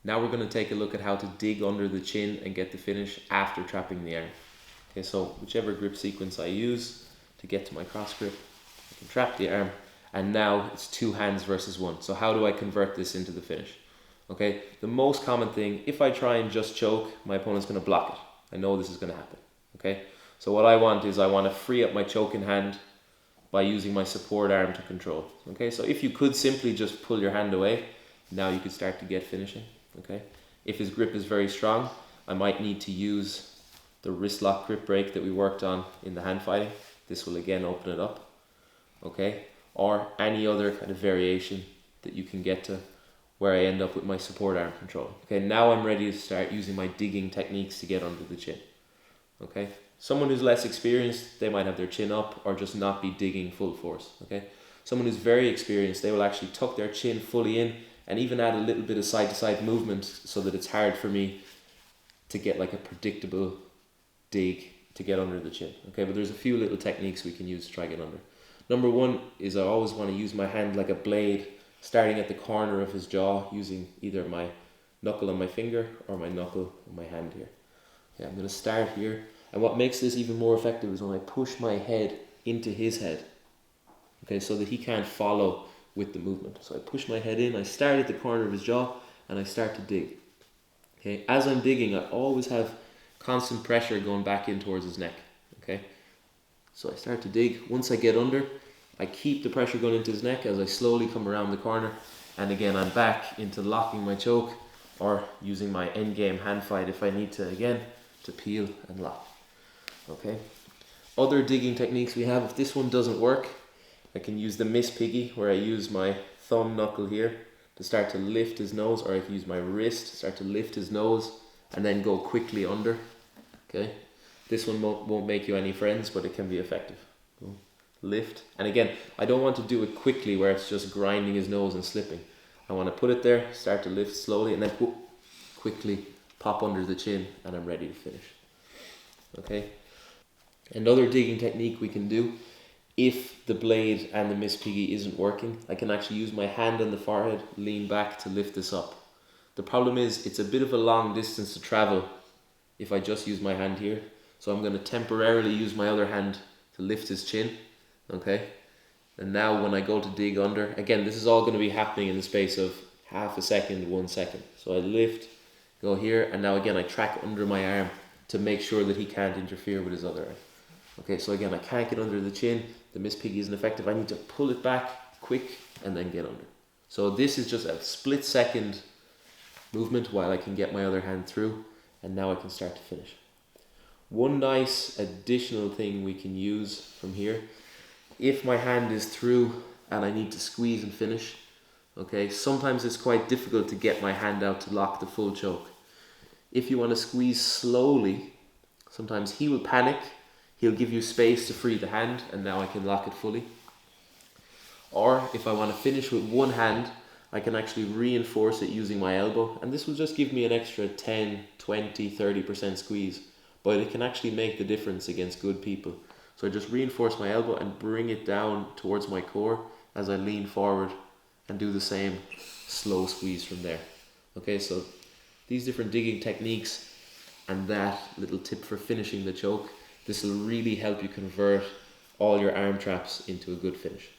Now we're going to take a look at how to dig under the chin and get the finish after trapping the arm. Okay, so whichever grip sequence I use to get to my cross grip, I can trap the arm, and now it's 2 hands versus 1. So how do I convert this into the finish? Okay, the most common thing, if I try and just choke, my opponent's going to block it. I know this is going to happen. Okay, so what I want is I want to free up my choking hand by using my support arm to control. Okay, so if you could simply just pull your hand away, now you could start to get finishing. Okay, if his grip is very strong, I might need to use the wrist lock grip break that we worked on in the hand fighting. This will again open it up. Okay, or any other kind of variation that you can get to where I end up with my support arm control. Okay, now I'm ready to start using my digging techniques to get under the chin. Okay, someone who's less experienced, they might have their chin up or just not be digging full force. Okay, someone who's very experienced, they will actually tuck their chin fully in and even add a little bit of side to side movement so that it's hard for me to get like a predictable dig to get under the chin. Okay, but there's a few little techniques we can use to try to get under. Number one is I always want to use my hand like a blade, starting at the corner of his jaw, using either my knuckle on my finger or my knuckle on my hand here. Okay, I'm going to start here, and what makes this even more effective is when I push my head into his head, okay, so that he can't follow with the movement. So I push my head in, I start at the corner of his jaw, and I start to dig. Okay, as I'm digging, I always have constant pressure going back in towards his neck. Okay, so I start to dig. Once I get under, I keep the pressure going into his neck as I slowly come around the corner, and again I'm back into locking my choke or using my end game hand fight if I need to, again, to peel and lock. Okay, other digging techniques we have, if this one doesn't work, I can use the Miss Piggy, where I use my thumb knuckle here to start to lift his nose, or I can use my wrist to start to lift his nose and then go quickly under. Okay, this one won't make you any friends, but it can be effective. Lift, and again, I don't want to do it quickly where it's just grinding his nose and slipping. I want to put it there, start to lift slowly, and then quickly pop under the chin, and I'm ready to finish. Okay, another digging technique we can do, if the blade and the Miss Piggy isn't working, I can actually use my hand on the forehead, lean back to lift this up. The problem is it's a bit of a long distance to travel if I just use my hand here, so I'm going to temporarily use my other hand to lift his chin. Okay, and now when I go to dig under, again, this is all going to be happening in the space of half a second, 1 second. So I lift, go here, and now again I track under my arm to make sure that he can't interfere with his other arm. Okay, so again, I can't get under the chin, the Miss Piggy isn't effective, I need to pull it back quick and then get under. So this is just a split second movement while I can get my other hand through, and now I can start to finish. One nice additional thing we can use from here, if my hand is through and I need to squeeze and finish, okay, sometimes it's quite difficult to get my hand out to lock the full choke. If you want to squeeze slowly, sometimes he will panic, he'll give you space to free the hand, and now I can lock it fully. Or if I want to finish with one hand, I can actually reinforce it using my elbow, and this will just give me an extra 10, 20, 30% squeeze, but it can actually make the difference against good people. So I just reinforce my elbow and bring it down towards my core as I lean forward and do the same slow squeeze from there. Okay, so these different digging techniques and that little tip for finishing the choke, this will really help you convert all your arm traps into a good finish.